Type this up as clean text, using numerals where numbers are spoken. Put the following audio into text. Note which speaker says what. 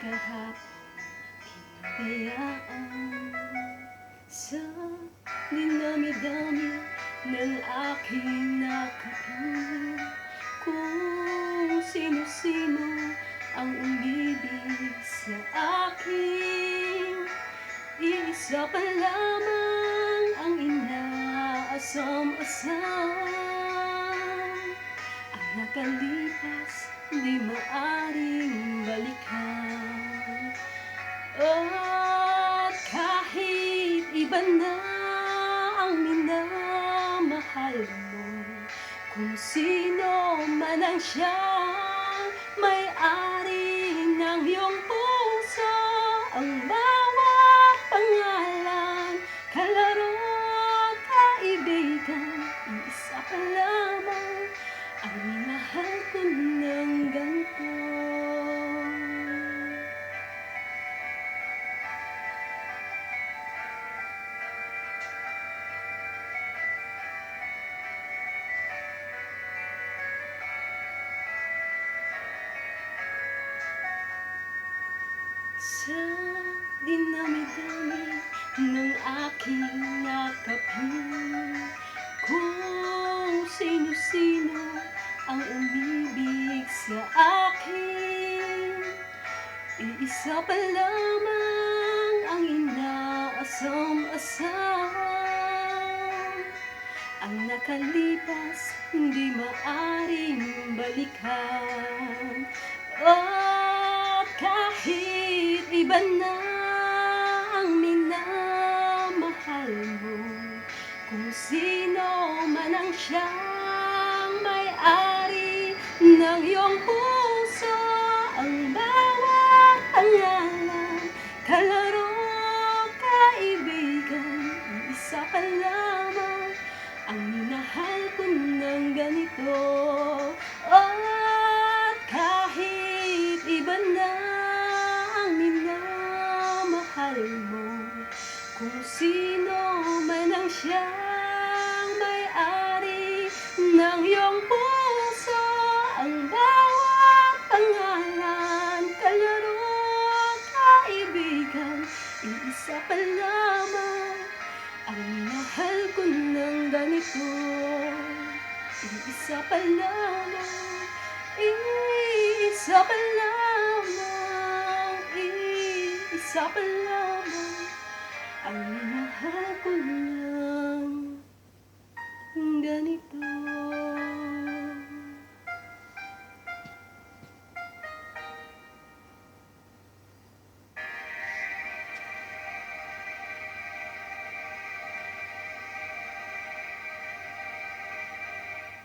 Speaker 1: kahapon pinabayaan sa dinami-dami ng aking nakapiling. Kung sino-sino ang umibig sa akin, iisa pa lamang ang inaasam-asam. Ang nakalipas di maaring balikan, at kahit iba na ang minamahal mo, kung sino man ang siyang may-ari ng iyong puso, ang bawat pangalan, kalaro, kaibigan, iisa pa lamang ang minahal ko ng ganito. Sa dinami-dami ng aking nakapiling, kung sino-sino ang umibig sa akin, iisa pa lamang ang inaasam-asam. Ang nakalipas hindi maaring balikan, at kahit iba na ang minamahal mo, kung sino man ang siyang may-ari ng iyong puso, ang bawat pangalan, kalaro, kaibigan, isa pa lamang ang minahal ko ng ganito. At kahit iba na ang minamahal mo, kung sino man ang siyang may-ari ng iyong puso, ang bawat pangalan, kalaro, kaibigan, iisa pa lamang ang minahal ko ng ganito. Iisa pa lamang, iisa pa lamang, iisa pa lamang ang minahal ko ng ganito.